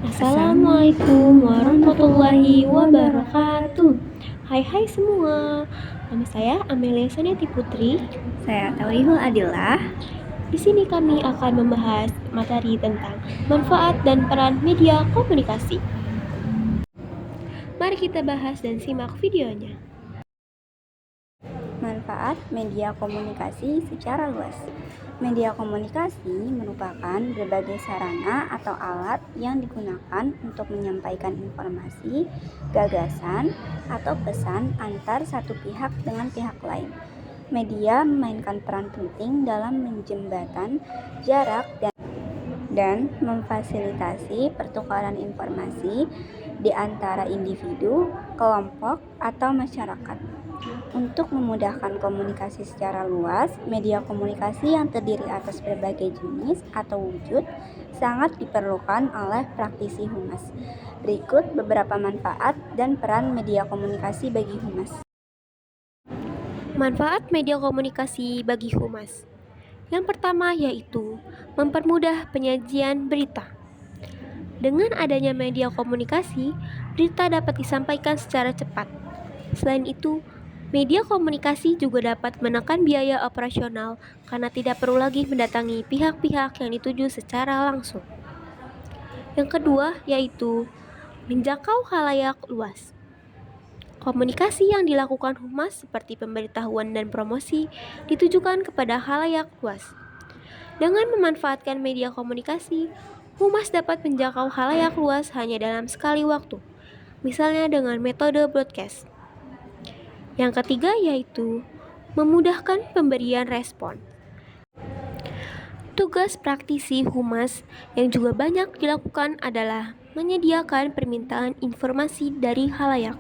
Assalamualaikum warahmatullahi wabarakatuh. Hai semua. Nama saya Amelia Saneti Putri. Saya Tawihul Adillah. Di sini kami akan membahas materi tentang manfaat dan peran media komunikasi. Mari kita bahas dan simak videonya. Manfaat media komunikasi secara luas. Media komunikasi merupakan berbagai sarana atau alat yang digunakan untuk menyampaikan informasi, gagasan, atau pesan antar satu pihak dengan pihak lain. Media memainkan peran penting dalam menjembatani jarak dan memfasilitasi pertukaran informasi di antara individu, kelompok, atau masyarakat. Untuk memudahkan komunikasi secara luas, media komunikasi yang terdiri atas berbagai jenis atau wujud sangat diperlukan oleh praktisi humas. Berikut beberapa manfaat dan peran media komunikasi bagi humas. Manfaat media komunikasi bagi humas. Yang pertama yaitu mempermudah penyajian berita. Dengan adanya media komunikasi, berita dapat disampaikan secara cepat. Selain itu, media komunikasi juga dapat menekan biaya operasional karena tidak perlu lagi mendatangi pihak-pihak yang dituju secara langsung. Yang kedua yaitu menjangkau khalayak luas. Komunikasi yang dilakukan humas seperti pemberitahuan dan promosi ditujukan kepada khalayak luas. Dengan memanfaatkan media komunikasi, humas dapat menjangkau khalayak luas hanya dalam sekali waktu, misalnya dengan metode broadcast. Yang ketiga yaitu memudahkan pemberian respon. Tugas praktisi humas yang juga banyak dilakukan adalah menyediakan permintaan informasi dari khalayak.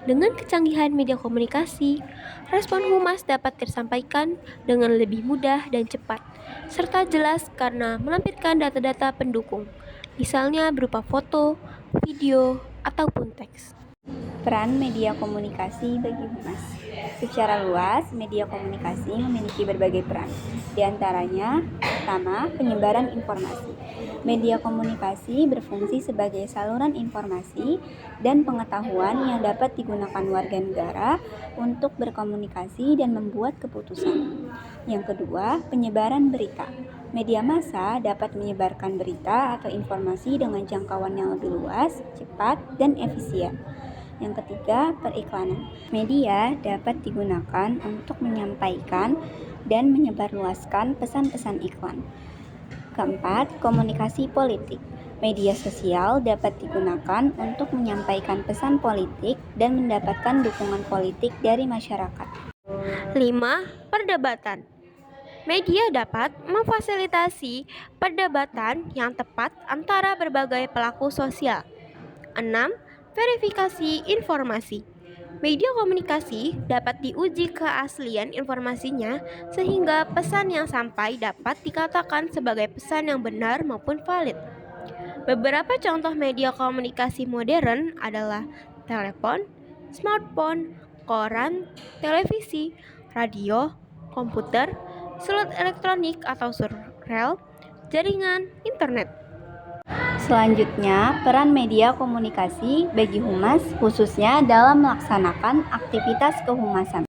Dengan kecanggihan media komunikasi, respon humas dapat tersampaikan dengan lebih mudah dan cepat, serta jelas karena melampirkan data-data pendukung, misalnya berupa foto, video, ataupun teks. Peran media komunikasi bagi humas. Secara luas, media komunikasi memiliki berbagai peran. Di antaranya, pertama, penyebaran informasi. Media komunikasi berfungsi sebagai saluran informasi dan pengetahuan yang dapat digunakan warga negara untuk berkomunikasi dan membuat keputusan. Yang kedua, penyebaran berita. Media massa dapat menyebarkan berita atau informasi dengan jangkauan yang lebih luas, cepat, dan efisien. Yang ketiga, periklanan. Media dapat digunakan untuk menyampaikan dan menyebarluaskan pesan-pesan iklan. Keempat, komunikasi politik. Media sosial dapat digunakan untuk menyampaikan pesan politik dan mendapatkan dukungan politik dari masyarakat. 5. Perdebatan. Media dapat memfasilitasi perdebatan yang tepat antara berbagai pelaku sosial. 6. Verifikasi informasi. Media komunikasi dapat diuji keaslian informasinya sehingga pesan yang sampai dapat dikatakan sebagai pesan yang benar maupun valid. Beberapa contoh media komunikasi modern adalah telepon, smartphone, koran, televisi, radio, komputer, surat elektronik atau surel, jaringan internet. Selanjutnya, peran media komunikasi bagi humas khususnya dalam melaksanakan aktivitas kehumasan.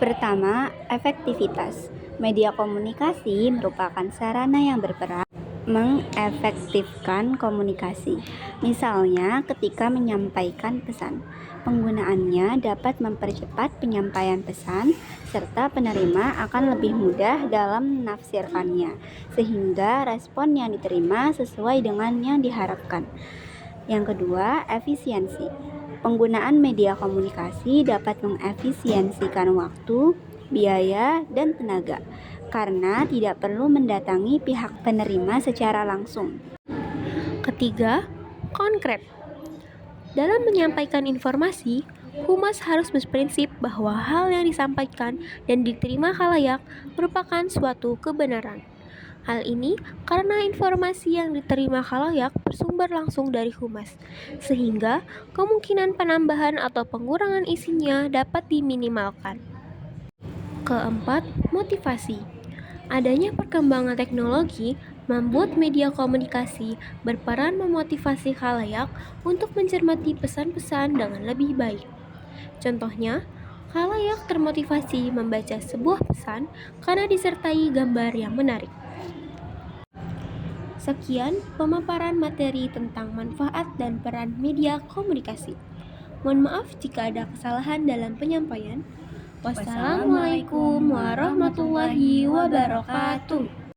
Pertama, efektivitas. Media komunikasi merupakan sarana yang berperan mengefektifkan komunikasi. Misalnya, ketika menyampaikan pesan, penggunaannya dapat mempercepat penyampaian pesan serta penerima akan lebih mudah dalam menafsirkannya, sehingga respon yang diterima sesuai dengan yang diharapkan. Yang kedua, efisiensi. Penggunaan media komunikasi dapat mengefisiensikan waktu, biaya, dan tenaga karena tidak perlu mendatangi pihak penerima secara langsung. Ketiga, konkret. Dalam menyampaikan informasi, humas harus berprinsip bahwa hal yang disampaikan dan diterima khalayak merupakan suatu kebenaran. Hal ini karena informasi yang diterima khalayak bersumber langsung dari humas, sehingga kemungkinan penambahan atau pengurangan isinya dapat diminimalkan. Keempat, motivasi. Adanya perkembangan teknologi Membuat media komunikasi berperan memotivasi khalayak untuk mencermati pesan-pesan dengan lebih baik. Contohnya, khalayak termotivasi membaca sebuah pesan karena disertai gambar yang menarik. Sekian pemaparan materi tentang manfaat dan peran media komunikasi. Mohon maaf jika ada kesalahan dalam penyampaian. Wassalamualaikum warahmatullahi wabarakatuh.